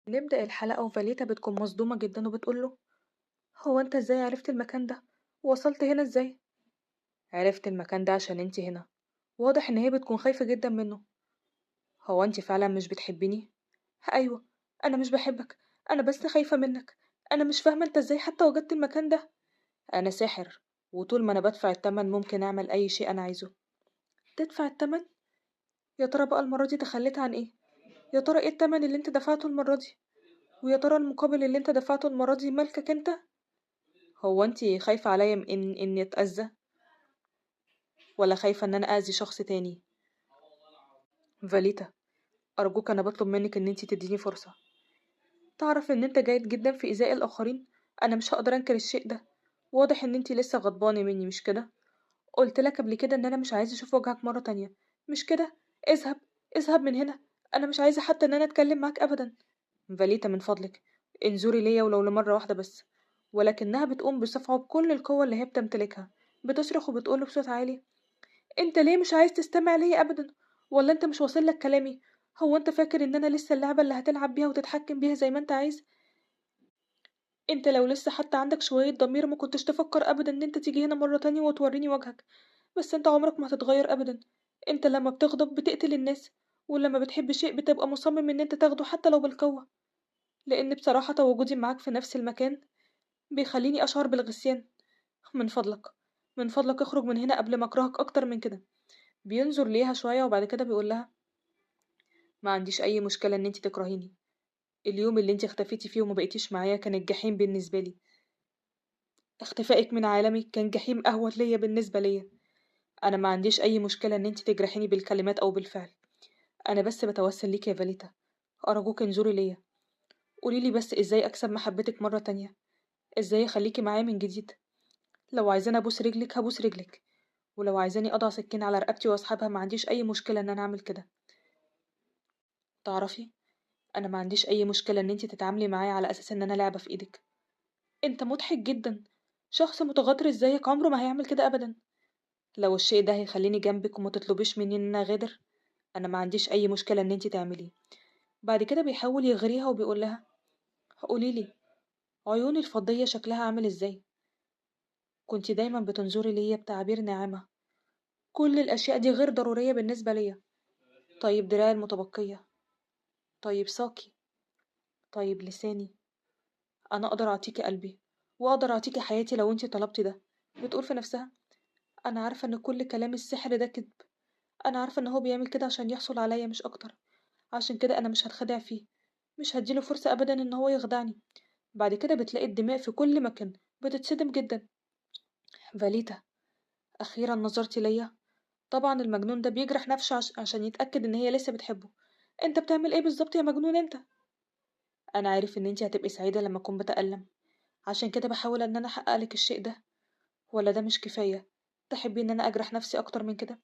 نبدأ الحلقة وفاليتا بتكون مصدومة جدا وبتقوله: هو انت ازاي عرفت المكان ده؟ وصلت هنا ازاي؟ عرفت المكان ده عشان انت هنا. واضح ان هي بتكون خايفة جدا منه. هو انت فعلا مش بتحبيني؟ ايوه، انا مش بحبك، انا بس خايفة منك. انا مش فاهمة انت ازاي حتى وجدت المكان ده. انا ساحر، وطول ما انا بدفع التمن ممكن اعمل اي شيء انا عايزه. تدفع التمن؟ يا ترى بقى المرة دي تخليت عن ايه؟ يا ترى ايه التمن اللي انت دفعته المرة دي؟ ويا ترى المقابل اللي انت دفعته المرة دي ملكك انت؟ هو انتي خايفة عليا من اني اتأذى، ولا خايفة ان انا اذي شخص تاني؟ فاليتا، ارجوك انا بطلب منك ان انتي تديني فرصة. تعرف ان انت جيد جدا في ايذاء الاخرين. انا مش هقدر انكر الشيء ده. واضح ان انتي لسه غضبانة مني، مش كده؟ قلت لك قبل كده ان انا مش عايزة اشوف وجهك مرة تانية، مش كده؟ اذهب، اذهب من هنا. انا مش عايزة حتى ان انا اتكلم معاك ابدا. فاليتا من فضلك، انظري ليا ولو لمرة واحدة بس. ولكنها بتقوم بصفعه بكل القوة اللي هي بتمتلكها. بتصرخ وبتقول بصوت عالي: انت ليه مش عايز تستمع ليا ابدا؟ ولا انت مش واصل لك كلامي؟ هو انت فاكر ان انا لسه اللعبة اللي هتلعب بيها وتتحكم بيها زي ما انت عايز؟ انت لو لسه حتى عندك شوية ضمير ما كنتش تفكر ابدا ان انت تيجي هنا مرة تانية وتوريني وجهك. بس انت عمرك ما هتتغير ابدا. انت لما بتغضب بتقتل الناس، ولما بتحب شيء بتبقى مصمم ان انت تاخده حتى لو بالقوة. لان بصراحة تواجدي معاك في نفس المكان بيخليني اشعر بالغثيان. من فضلك، من فضلك اخرج من هنا قبل ما اكرهك اكتر من كده. بينظر ليها شوية وبعد كده بيقول لها: ما عنديش اي مشكلة ان انتي تكرهيني. اليوم اللي انتي اختفيتي فيه وما بقيتيش معايا كان الجحيم بالنسبة لي. اختفائك من عالمي كان جحيم اهون ليا بالنسبة ليا. انا ما عنديش اي مشكلة ان انتي تجرحيني بالكلمات او بالفعل. انا بس بتوسل ليك يا فاليتا. ارجوك انظري ليا. قوليلي بس ازاي اكسب محبتك مرة تانية. ازاي اخليكي معايا من جديد. لو عايزاني ابوس رجلك هبوس رجلك. ولو عايزاني اضع سكين على رقبتي واسحبها ما عنديش اي مشكلة ان انا اعمل كده. تعرفي، انا ما عنديش اي مشكلة ان انتي تتعاملي معايا على اساس ان انا لعبة في ايدك. انت مضحك جدا. شخص متغطرس زيك عمره ما هيعمل كده ابدا. لو الشيء ده هيخليني جنبك وما تطلبيش مني ان انا غادر، انا ما عنديش اي مشكلة ان انتي تعمليه. بعد كده بيحاول يغريها وبيقول لها: قوليلي، عيوني الفضية شكلها عامل ازاي؟ كنتي دايما بتنظري ليا بتعابير ناعمة. كل الاشياء دي غير ضرورية بالنسبة ليا. طيب دراعي المتبقية؟ طيب ساقي؟ طيب لساني؟ انا اقدر اعطيكي قلبي، واقدر اعطيكي حياتي لو انتي طلبتي ده. بتقول في نفسها: انا عارفة ان كل كلام السحر ده كذب. انا عارفة ان هو بيعمل كده عشان يحصل عليا مش اكتر. عشان كده انا مش هتخدع فيه. مش هديله فرصة ابدا ان هو يخدعني. بعد كده بتلاقي الدماء في كل مكان. بتتصدم جدا. فاليتا، اخيرا نظرتي ليا. طبعا المجنون ده بيجرح نفسه عشان يتأكد ان هي لسه بتحبه. انت بتعمل ايه بالظبط يا مجنون انت؟ انا عارف ان انتي هتبقي سعيدة لما اكون بتألم. عشان كده بحاول ان انا احقق لك الشيء ده. ولا ده مش كفاية؟ تحبي ان انا اجرح نفسي اكتر من كده؟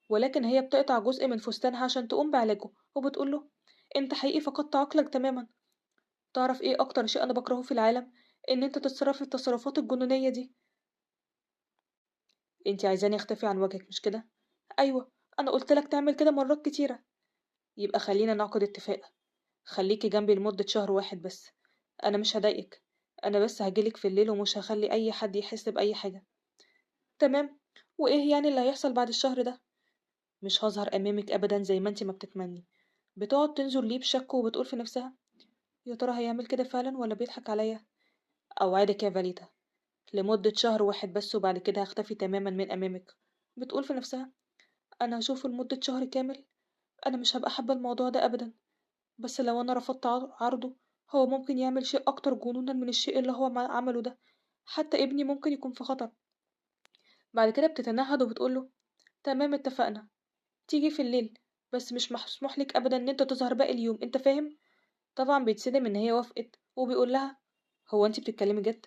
ولكن هي بتقطع جزء من فستانها عشان تقوم بعلاجه وبتقوله: انت حقيقي فقدت عقلك تماما. تعرف ايه اكتر شيء انا بكرهه في العالم؟ ان انت تتصرف التصرفات الجنونية دي. انتي عايزاني اختفي عن وجهك مش كده؟ ايوه، انا قلت لك تعمل كده مرات كتيرة. يبقى خلينا نعقد اتفاق. خليكي جنبي لمدة شهر واحد بس. انا مش هضايقك. انا بس هجيلك في الليل ومش هخلي اي حد يحس باي حاجة. تمام. وايه يعني اللي هيحصل بعد الشهر ده؟ مش هظهر امامك ابدا زي ما انتي ما بتتمني. بتقعد تنظر ليه بشك وبتقول في نفسها: يا ترى هيعمل كده فعلا ولا بيضحك عليا؟ اوعدك يا فاليتا، لمدة شهر واحد بس وبعد كده هختفي تماما من امامك. بتقول في نفسها: انا هشوفه لمدة شهر كامل. انا مش هبقى حابة الموضوع ده ابدا. بس لو انا رفضت عرضه، هو ممكن يعمل شيء اكتر جنونا من الشيء اللي هو عمله ده. حتى ابني ممكن يكون في خطر. بعد كده بتتنهد وبتقوله: تمام اتفقنا. تيجي في الليل. بس مش مسموح لك ابدا ان انت تظهر باقي اليوم، انت فاهم؟ طبعا بيتصدم ان هي وافقت وبيقول لها: هو انت بتتكلمي جد؟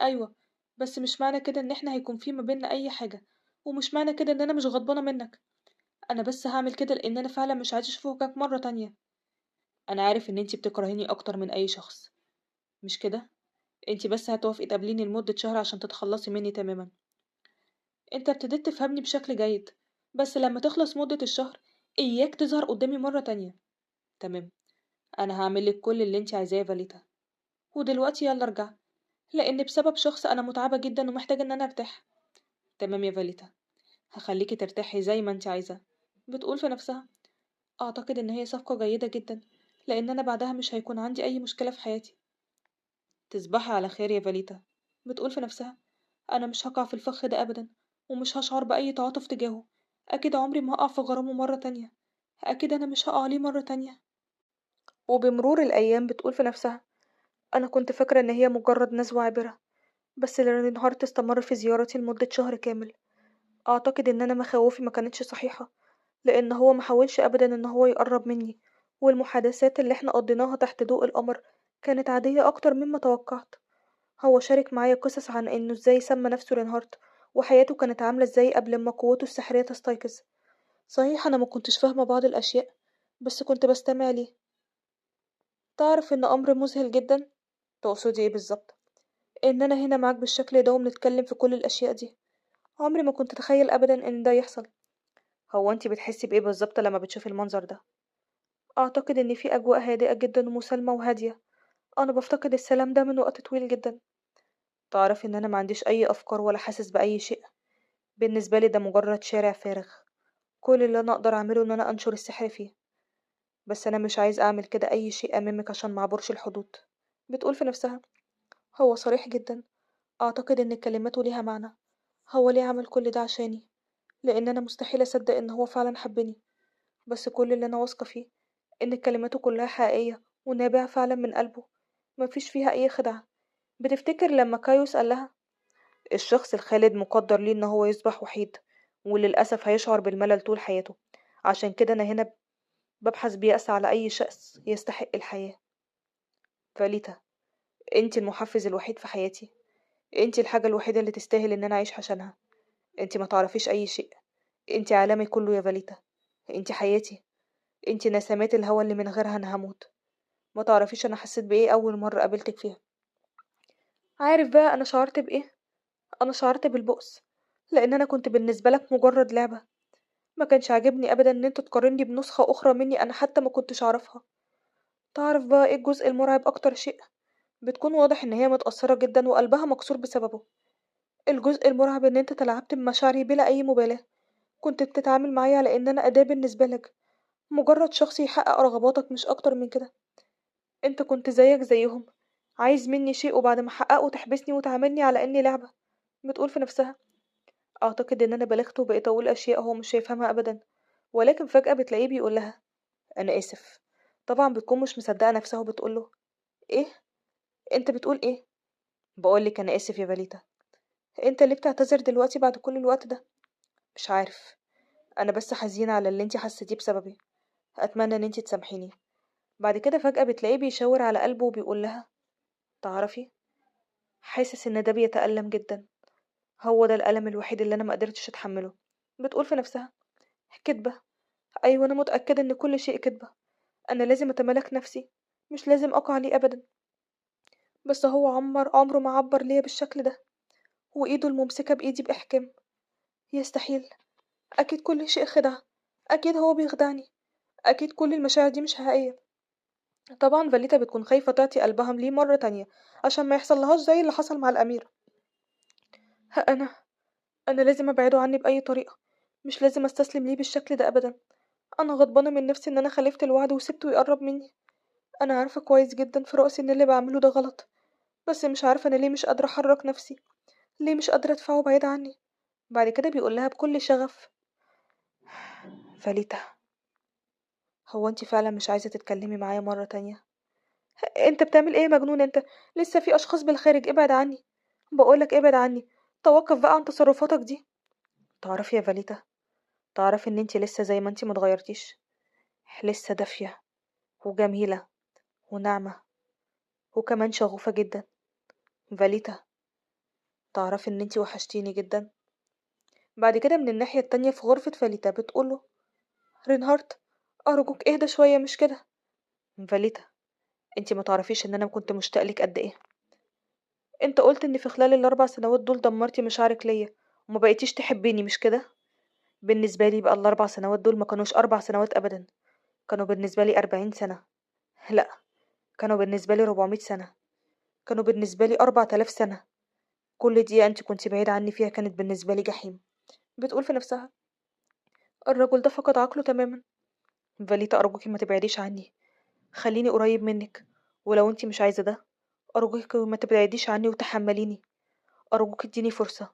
ايوه. بس مش معنى كده ان احنا هيكون في ما بيننا اي حاجه. ومش معنى كده ان انا مش غضبانه منك. انا بس هعمل كده لان انا فعلا مش عايزه اشوفك مره تانية. انا عارف ان انت بتكرهيني اكتر من اي شخص، مش كده؟ انت بس هتوافقي تقابليني لمده شهر عشان تتخلصي مني تماما. انت ابتديت تفهمني بشكل جيد. بس لما تخلص مده الشهر، اياك تظهر قدامي مره تانية. تمام. أنا هعملك كل اللي انت عايزاه يا فاليتا، ودلوقتي يلا ارجع، لأن بسبب شخص أنا متعبة جدا ومحتاجة إن أنا أرتاح. تمام يا فاليتا، هخليكي ترتاحي زي ما انت عايزة. بتقول في نفسها: أعتقد إن هي صفقة جيدة جدا، لأن أنا بعدها مش هيكون عندي أي مشكلة في حياتي. تصبحي على خير يا فاليتا. بتقول في نفسها: أنا مش هقع في الفخ ده أبدا، ومش هشعر بأي تعاطف تجاهه. أكيد عمري ما هقع في غرامه مرة تانية. أكيد أنا مش هقع عليه مرة تانية. وبمرور الأيام بتقول في نفسها: أنا كنت فاكرة إن هي مجرد نزوة عابرة، بس رينهارت استمر في زيارتي لمدة شهر كامل. أعتقد إن أنا مخاوفي ما كانتش صحيحة، لأن هو محاولش أبدا إن هو يقرب مني، والمحادثات اللي احنا قضيناها تحت ضوء القمر كانت عادية أكتر مما توقعت. هو شارك معايا قصص عن إنه إزاي سمى نفسه رينهارت، وحياته كانت عاملة إزاي قبل ما قوته السحرية تستيقظ. صحيح أنا ما كنتش فاهمة بعض الأشياء، بس كنت بستمع ليه. تعرف إن أمر مذهل جدا. تقصدي إيه بالظبط؟ إن أنا هنا معاك بالشكل ده وبنتكلم في كل الأشياء دي. عمري ما كنت أتخيل أبدا إن ده يحصل. هو أنتي بتحسي بإيه بالظبط لما بتشوفي المنظر ده؟ أعتقد إن في أجواء هادئة جدا ومسالمة وهادية. أنا بفتقد السلام ده من وقت طويل جدا. تعرف إن أنا ما عنديش أي أفكار ولا حاسس بأي شيء. بالنسبة لي ده مجرد شارع فارغ. كل اللي أنا أقدر أعمله إن أنا أنشر السحر فيه. بس أنا مش عايز أعمل كده أي شيء أمامك عشان معبرش الحدود. بتقول في نفسها: هو صريح جدا. أعتقد إن كلماته ليها معنى. هو ليه عمل كل ده عشاني؟ لأن أنا مستحيل أصدق إن هو فعلا حبني. بس كل اللي أنا واثقة فيه إن كلماته كلها حقيقية ونابعة فعلا من قلبه. مفيش فيها أي خدعة. بتفتكر لما كايوس قال لها: الشخص الخالد مقدر ليه إن هو يصبح وحيد، وللأسف هيشعر بالملل طول حياته. عشان كده أنا هنا ببحث بيأس على أي شخص يستحق الحياة. فاليتا، انتي المحفز الوحيد في حياتي. انتي الحاجة الوحيدة اللي تستاهل إن أنا أعيش عشانها. انتي ما تعرفيش أي شيء. انتي عالمي كله يا فاليتا. انتي حياتي. انتي نسمات الهوا اللي من غيرها أنا هموت. ما تعرفيش أنا حسيت بإيه أول مرة قابلتك فيها. عارف بقى أنا شعرت بإيه؟ أنا شعرت بالبؤس، لأن أنا كنت بالنسبة لك مجرد لعبة. ما كانش عاجبني أبدا إن أنت تقارني بنسخة أخرى مني أنا حتى ما كنتش أعرفها. تعرف بقى إيه الجزء المرعب أكتر شيء؟ بتكون واضح إن هي متأثرة جدا وقلبها مكسور بسببه. الجزء المرعب إن أنت تلاعبت بمشاعري بلا أي مبالاة. كنت بتتعامل معايا على إن أنا أداة بالنسبة لك، مجرد شخص يحقق رغباتك مش أكتر من كده. أنت كنت زيك زيهم، عايز مني شيء وبعد ما أحققه تحبسني وتعاملني على إني لعبة. بتقول في نفسها: أعتقد إن أنا بلغت وبقيت أقول أشياء هو مش هيفهمها أبدا. ولكن فجأة بتلاقيه بيقول لها: أنا آسف. طبعا بتكون مش مصدقة نفسها وبتقوله: إيه؟ أنت بتقول إيه؟ بقولك أنا آسف يا فاليتا. أنت ليه بتعتذر دلوقتي بعد كل الوقت ده؟ مش عارف. أنا بس حزينة على اللي أنتي حسيتيه بسببي. أتمنى إن أنتي تسامحيني. بعد كده فجأة بتلاقيه بيشاور على قلبه وبيقول لها: تعرفي، حاسس إن ده بيتألم جدا. هو ده الألم الوحيد اللي أنا مقدرتش أتحمله. بتقول في نفسها: كدبة. أيوة أنا متأكدة إن كل شيء كدبة. أنا لازم أتمالك نفسي، مش لازم أقع عليه أبدا. بس هو عمره ما عبر ليا بالشكل ده، وإيده الممسكة بإيدي بإحكام. يستحيل. أكيد كل شيء خدعة. أكيد هو بيخدعني. أكيد كل المشاعر دي مش حقيقية. طبعا فاليتا بتكون خايفة تعطي قلبها ليه مرة تانية عشان ما يحصلهاش زي اللي حصل مع الأميرة. أنا أنا لازم أبعده عني بأي طريقة. مش لازم أستسلم ليه بالشكل ده أبدا. أنا غضبانة من نفسي إن أنا خالفت الوعد وسبته يقرب مني. أنا عارفة كويس جدا في رأسي إن اللي بعمله ده غلط، بس مش عارفة أنا ليه مش قادرة أحرك نفسي. ليه مش قادرة أدفعه بعيد عني. بعد كده بيقول لها بكل شغف: فاليتا، هو انتي فعلا مش عايزة تتكلمي معايا مرة تانية؟ انت بتعمل ايه يا مجنون انت؟ لسه في اشخاص بالخارج، ابعد عني. بقولك ابعد عني. توقف بقى عن تصرفاتك دي. تعرفي يا فاليتا، تعرفي ان انتي لسه زي ما انتي متغيرتيش. لسه دافية وجميلة وناعمة وكمان شغوفة جدا. فاليتا، تعرفي ان انتي وحشتيني جدا. بعد كده من الناحية التانية في غرفة فاليتا بتقوله: رينهارت، أرجوك اهدى شوية مش كده. فاليتا، انتي ما تعرفيش ان انا كنت مشتاق لك قد ايه. انت قلت ان في خلال ال4 سنوات دول دمرتي مشاعرك ليا وما بقيتيش تحبيني مش كده. بالنسبة لي بقى ال4 سنوات دول ما كانوش 4 سنوات ابدا. كانوا بالنسبة لي 40 سنة. لأ، كانوا بالنسبة لي 400 سنة، كانوا بالنسبة لي 4000 سنة، كل دقيقة أنتِ كنتِ بعيدة عني فيها كانت بالنسبة لي جحيم. بتقول في نفسها: الرجل ده فقد عقله تمامًا. فاليتا أرجوكِ ما تبعديش عني، خلّيني قريب منِّك، ولو أنتِ مش عايزة ده، أرجوكِ ما تبعديش عني وتحمّليني، أرجوكِ ادّيني فرصة،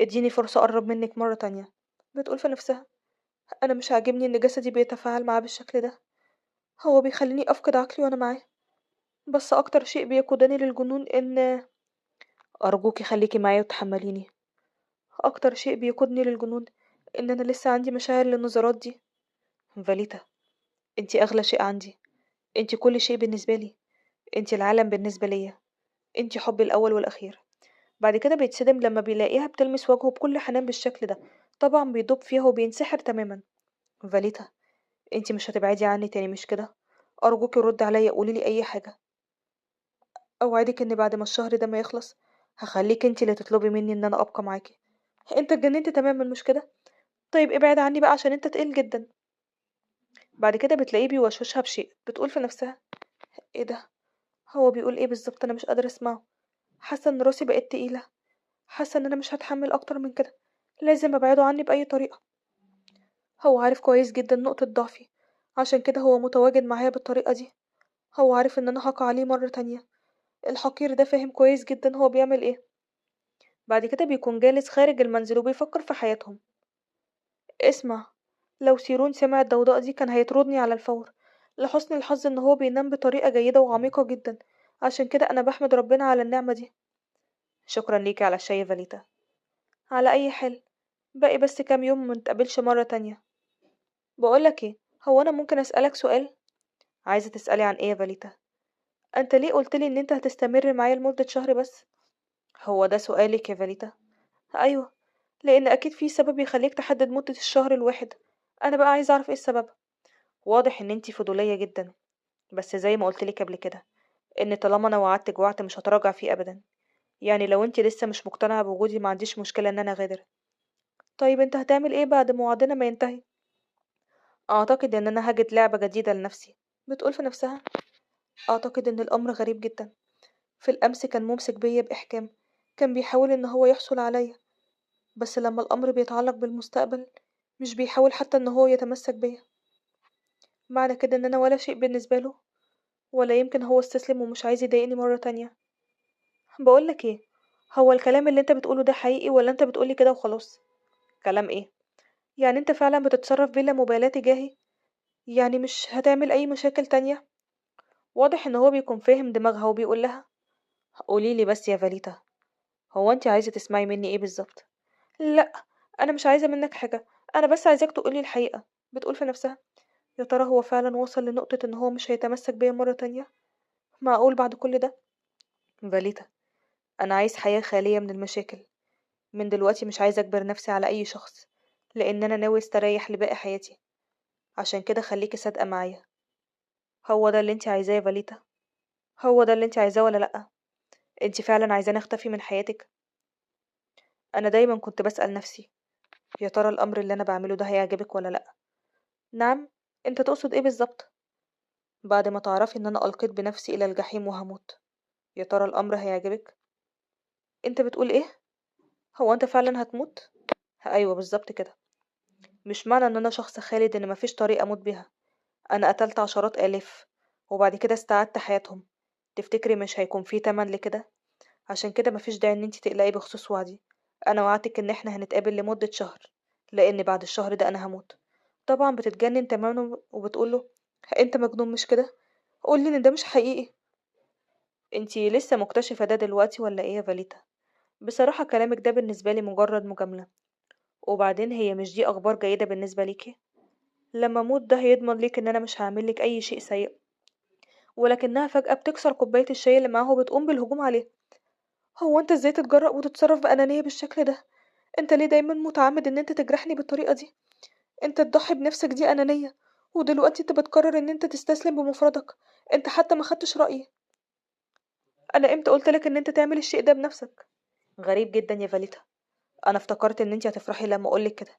ادّيني فرصة أقرّب منِّك مرّة تانية. بتقول في نفسها: أنا مش عاجبني إن جسدي بيتفاعل معاه بالشكل ده، هو بيخلّيني أفقد عقلي وأنا معاه، بس أكتر شيء بيقودني للجنون إن أرجوكِ خليكِ معايا وتحمّليني، أكتر شيء بيقودني للجنون إن أنا لسه عندي مشاعر للنظرات دي. فاليتا، أنتِ أغلى شيء عندي، أنتِ كل شيء بالنسبة لي، أنتِ العالم بالنسبة ليّا، أنتِ حُبّي الأول والأخير. بعد كده بيتصدم لمّا بيلاقيها بتلمس وجهه بكل حنان بالشكل ده، طبعًا بيدوب فيها وبينسحر تمامًا. فاليتا، أنتِ مش هتبعدي عني تاني مش كده؟ أرجوكِ ردّي عليَّ قولي لي أي حاجة، أوعدِك إن بعد ما الشهر ده ما يخلص هاخلّيكِ أنتِ اللي تطلبي مني إن أنا أبقى معاكِ. أنت اتجننت تمامًا مش كده؟ طيب ابعد عني بقى عشان أنت تقيل جدًا. بعد كده بتلاقيه بيوشوشها بشيء، بتقول في نفسها: إيه ده؟ هو بيقول إيه بالضبط؟ أنا مش قادرة أسمعه، حاسة إن راسي بقت تقيلة، حاسة إن أنا مش هاتحمل أكتر من كده، لازم أبعده عني بأي طريقة. هو عارف كويس جدًا نقطة ضعفي، عشان كده هو متواجد معايا بالطريقة دي، هو عارف إن أنا هاقع عليه مرة تانية، الحقير ده فاهم كويس جدًا هو بيعمل إيه. بعد كده بيكون جالس خارج المنزل وبيفكر في حياتهم. اسمع، لو سيرون سمع الضوضاء دي كان هيطردني على الفور. لحسن الحظ إن هو بينام بطريقة جيدة وعميقة جدًا، عشان كده أنا باحمد ربنا على النعمة دي. شكرًا ليكِ على الشاي يا فاليتا. على أي حال، باقي بس كام يوم ومنتقابلش مرة تانية. باقول لك إيه، هو أنا ممكن أسألك سؤال؟ عايزة تسألي عن إيه يا فاليتا؟ أنت ليه قُلت لي إن أنت هتستمر معايا لمدة شهر بس؟ هو ده سؤالِك يا فاليتا؟ أيوه، لإن أكيد في سبب يخلّيك تحدد مدة الشهر الواحد. أنا بقى عايزة أعرف إيه السبب. واضح إن أنتِ فضولية جدًا، بس زي ما قُلت لِك قبل كده، إن طالما أنا وعدتِك وعد مش هاتراجع فيه أبدًا. يعني لو أنتِ لسه مش مقتنعة بوجودي ما عنديش مشكلة إن أنا أغادر. طيب أنت هتعمل إيه بعد ما وعدنا ما ينتهي؟ أعتقد إن أنا هاجد لعبة جديدة لنفسي. بتقول في نفسها: أعتقد إن الأمر غريب جدًا. في الأمس كان ممسك بيا بإحكام، كان بيحاول إن هو يحصل عليا، بس لما الأمر بيتعلق بالمستقبل مش بيحاول حتى إن هو يتمسك بيا. معنى كده إن أنا ولا شيء بالنسبة له، ولا يمكن هو استسلم ومش عايز يضايقني مرة تانية. بقولك إيه، هو الكلام اللي أنت بتقوله ده حقيقي ولا أنت بتقولي كده وخلاص؟ كلام إيه؟ يعني أنت فعلا بتتصرف بلا مبالاة تجاهي؟ يعني مش هتعمل أي مشاكل تانية؟ واضح إن هو بيكون فاهم دماغها وبيقول لها: قوليلي بس يا فاليتا، هو أنت عايزة تسمعي مني إيه بالظبط؟ لأ، أنا مش عايزة منك حاجة، أنا بس عايزاك تقولي الحقيقة. بتقول في نفسها: يا ترى هو فعلا وصل لنقطة إن هو مش هيتمسك بيا مرة تانية؟ معقول بعد كل ده؟ فاليتا، أنا عايز حياة خالية من المشاكل. من دلوقتي مش عايزة أجبر نفسي على أي شخص، لأن أنا ناوي استريح لباقي حياتي. عشان كده خليكي صادقة معايا. هو ده اللي انت عايزاه يا فاليتا؟ هو ده اللي انت عايزاه ولا لأ؟ انت فعلا عايزاني اختفي من حياتك؟ أنا دايما كنت بسأل نفسي: يا ترى الأمر اللي أنا بعمله ده هيعجبك ولا لأ؟ نعم، انت تقصد ايه بالظبط؟ بعد ما تعرفي إن أنا ألقيت بنفسي إلى الجحيم وهموت، يا ترى الأمر هيعجبك؟ أنت بتقول إيه؟ هو أنت فعلا هتموت؟ أيوة بالظبط كده. مش معنى إن أنا شخص خالد إن مفيش طريقة أموت بيها. أنا قتلت عشرات آلاف وبعد كده استعدت حياتهم. تفتكري مش هيكون في تمن لكده؟ عشان كده مفيش داعي إن انتي تقلقي بخصوص وعدي. أنا وعدتك إن احنا هنتقابل لمدة شهر، لأن بعد الشهر ده أنا هموت. طبعا بتتجنن تماما وبتقوله: أنت مجنون مش كده؟ قولي إن ده مش حقيقي. انتي لسه مكتشفة ده دلوقتي ولا ايه يا فاليتا؟ بصراحة كلامك ده بالنسبة لي مجرد مجاملة. وبعدين هي مش دي أخبار جيدة بالنسبة ليكي؟ لما أموت ده هيضمن ليك إن أنا مش هعملك أي شيء سيء، ولكنها فجأة بتكسر كوباية الشاي اللي معاها وبتقوم بالهجوم عليه. هو أنت إزاي تتجرأ وتتصرف بأنانية بالشكل ده؟ أنت ليه دايما متعمد إن أنت تجرحني بالطريقة دي؟ أنت تضحي بنفسك دي أنانية، ودلوقتي أنت بتقرر إن أنت تستسلم بمفردك. أنت حتى ما خدتش رأيي. أنا إمتى قلتلك إن أنت تعمل الشيء ده بنفسك؟ غريب جدا يا فاليتا. أنا افتكرت إن أنت هتفرحي لما أقولك كده،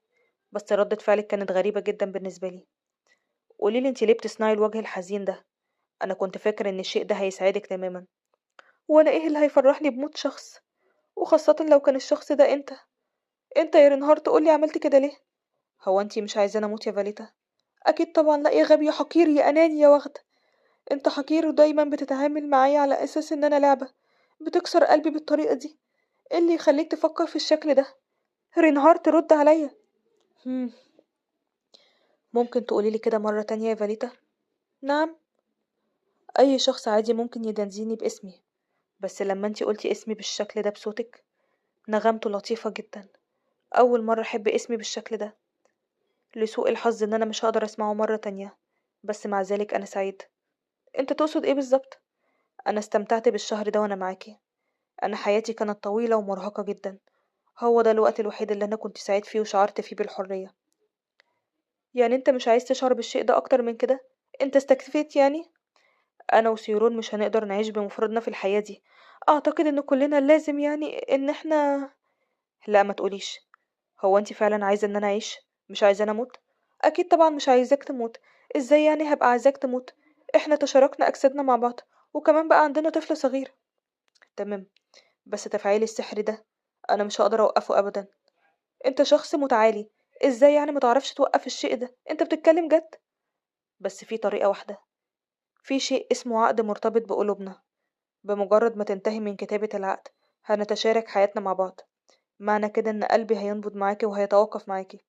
بس ردة فعلك كانت غريبة جدا بالنسبة لي. قوليلي أنت ليه بتصنعي الوجه الحزين ده؟ أنا كنت فاكر إن الشيء ده هيسعدك تماما. وأنا إيه اللي هيفرحني بموت شخص؟ وخاصة لو كان الشخص ده أنت يا رينهار تقولي عملت كده ليه؟ هو أنتي مش عايزاني أموت يا فاليتا؟ أكيد طبعا، لا يا غبي يا حقير يا أناني يا وغد. أنت حقير ودايما بتتعامل معايا على أساس إن أنا لعبة، بتكسر قلبي بالطريقة دي. إيه اللي يخليك تفكر في الشكل ده؟ رينهار ترد عليا. هم. ممكن تقوليلي كده مرة تانية يا فاليتا؟ نعم. أي شخص عادي ممكن يناديني باسمي، بس لما انتي قلتي اسمي بالشكل ده بصوتك، نغمته لطيفة جدا. أول مرة أحب اسمي بالشكل ده. لسوء الحظ إن أنا مش هقدر أسمعه مرة تانية، بس مع ذلك أنا سعيد. أنت تقصد إيه بالظبط؟ أنا استمتعت بالشهر ده وأنا معاكي. أنا حياتي كانت طويلة ومرهقة جدا. هو ده الوقت الوحيد اللي أنا كنت سعيد فيه وشعرت فيه بالحرية. يعني أنت مش عايز تشعر بالشيء ده أكتر من كده؟ أنت استكفيت يعني؟ أنا وسيرون مش هنقدر نعيش بمفردنا في الحياة دي. أعتقد إن كلنا لازم يعني إن إحنا. لا ما تقوليش. هو انتي فعلا عايزة ان انا اعيش؟ مش عايزة انا اموت؟ اكيد طبعا مش عايزاك تموت. ازاي يعني هبقى عايزاك تموت؟ احنا تشاركنا اجسادنا مع بعض، وكمان بقى عندنا طفل صغير. تمام، بس تفعيل السحر ده انا مش هقدر اوقفه ابدا. انت شخص متعالي، ازاي يعني متعرفش توقف الشيء ده؟ انت بتتكلم جد؟ بس في طريقة واحدة. في شيء اسمه عقد مرتبط بقلوبنا. بمجرد ما تنتهي من كتابة العقد هنتشارك حياتنا مع بعض. معنى كده ان قلبي هينبض معاكي وهيتوقف معاكي.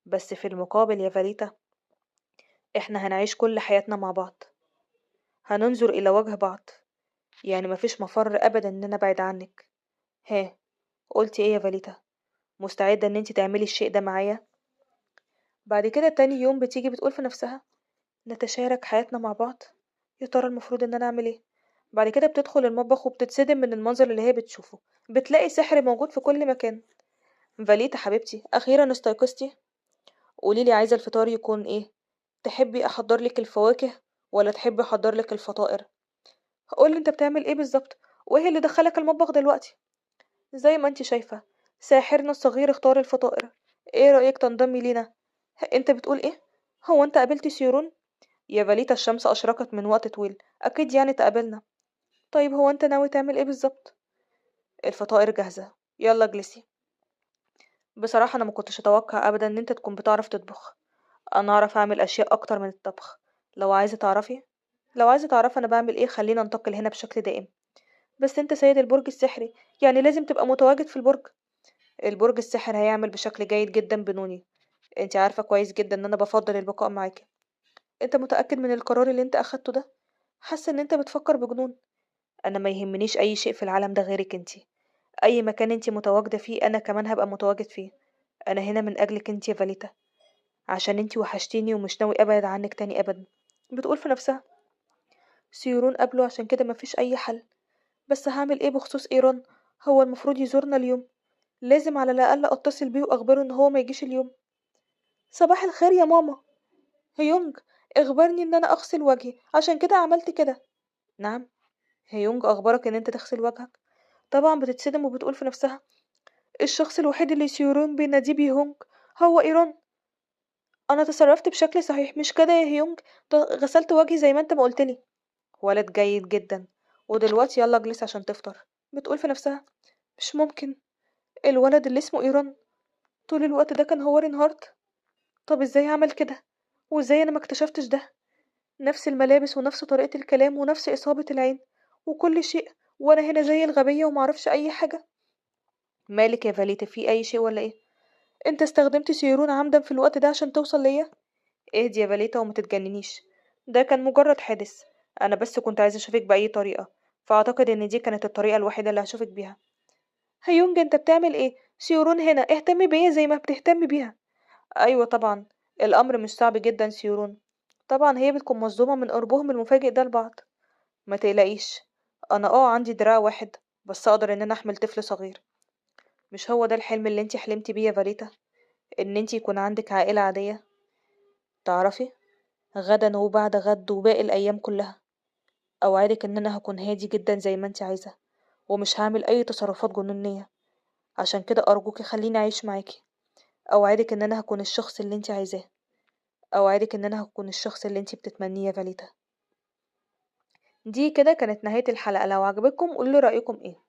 بس في المقابل يا فاليتا، احنا هنعيش كل حياتنا مع بعض. هننظر إلى وجه بعض. يعني مفيش مفر أبدا إن أنا أبعد عنك. ها، قلتي إيه يا فاليتا؟ مستعدة إن انتي تعملي الشيء ده معايا؟ بعد كده تاني يوم بتيجي بتقول في نفسها: نتشارك حياتنا مع بعض. يا ترى المفروض إن أنا أعمل إيه؟ بعد كده بتدخل المطبخ وبتتصدم من المنظر اللي هي بتشوفه. بتلاقي سحر موجود في كل مكان. فاليتا حبيبتي، أخيرا استيقظتي. قوليلي عايزة الفطار يكون إيه؟ تحبي أحضرلك الفواكه ولا تحبي أحضرلك الفطائر؟ قولي انت بتعمل ايه بالظبط؟ وايه اللي دخلك المطبخ دلوقتي؟ زي ما انت شايفة، ساحرنا الصغير اختار الفطائر. ايه رأيك تنضمي لينا؟ انت بتقول ايه؟ هو انت قابلتي سيرون؟ يا فاليتا الشمس أشرقت من وقت طويل، أكيد يعني تقابلنا. طيب هو انت ناوي تعمل ايه بالظبط؟ الفطائر جاهزة، يلا اجلسي. بصراحة أنا مكنتش أتوقع أبدا إن انت تكون بتعرف تطبخ. أنا أعرف أعمل أشياء أكتر من الطبخ. لو عايزة تعرفي، لو عايزة تعرفي أنا بعمل ايه، خلينا ننتقل هنا بشكل دائم. بس انت سيد البرج السحري، يعني لازم تبقى متواجد في البرج. البرج السحري هيعمل بشكل جيد جدا بنوني. انت عارفة كويس جدا ان انا بفضل البقاء معاكي. انت متأكد من القرار اللي انت اخدته ده؟ حاسة ان انت بتفكر بجنون. انا ما يهمنيش اي شيء في العالم ده غيرك انت. اي مكان انت متواجدة فيه انا كمان هبقى متواجد فيه. انا هنا من اجلك انت يا فاليتا، عشان انت وحشتيني ومش ناوي ابعد عنك تاني ابدا. بتقول في نفسها: سيرون قبله عشان كده مفيش اي حل. بس هعمل ايه بخصوص ايران؟ هو المفروض يزورنا اليوم. لازم على الأقل أتصل بيه وأخبره إن هو ما يجيش اليوم. صباح الخير يا ماما. هيونج اخبرني إن أنا أغسل وجهي، عشان كده عملت كده. نعم. هيونج أخبرك إن أنت تغسل وجهك؟ طبعا بتتصدم وبتقول في نفسها: الشخص الوحيد اللي سيرون بيناديه بيهونج هو إيران. أنا تصرفت بشكل صحيح مش كده يا هيونج؟ غسلت وجهي زي ما أنت ما قلتلي. ولد جيد جدا. ودلوقتي يلا اجلس عشان تفطر. بتقول في نفسها: مش ممكن. الولد اللي اسمه إيران طول الوقت ده كان هو رينهارت؟ طب ازاي عمل كده؟ وازاي انا ما اكتشفتش ده؟ نفس الملابس ونفس طريقة الكلام ونفس إصابة العين وكل شيء، وانا هنا زي الغبية ومعرفش اي حاجة. مالك يا فاليتا، في اي شيء ولا ايه؟ انت استخدمت سيرون عمدا في الوقت ده عشان توصل ليا؟ اهدي يا فاليتا وما تتجننيش. ده كان مجرد حادث. انا بس كنت عايزة اشوفك بأي طريقة، فاعتقد ان دي كانت الطريقة الوحيدة اللي هشوفك بيها. هيونج انت بتعمل ايه؟ سيرون هنا، اهتم بيا زي ما بتهتم بيها. أيوة طبعا. الأمر مش صعب جدا سيرون. طبعا هي بتكون مصدومة من قربهم المفاجئ ده لبعض. ما تقلقيش. أنا عندي دراع واحد، بس أقدر إن أنا أحمل طفل صغير. مش هو ده الحلم اللي انتي حلمتي بيه يا فاريتا؟ إن انتي يكون عندك عائلة عادية؟ تعرفي، غدا وبعد غد وباقي الأيام كلها أوعدك إن أنا هكون هادي جدا زي ما انتي عايزة، ومش هعمل أي تصرفات جنونية. عشان كده أرجوكي خليني أعيش معاكي. أوعدك إن أنا هكون الشخص اللي انتي عايزاه. أوعدك إن أنا هكون الشخص اللي انتي بتتمنيه يا فاليتا. دي كده كانت نهاية الحلقة، لو عجبتكم قولوا لي رأيكم ايه.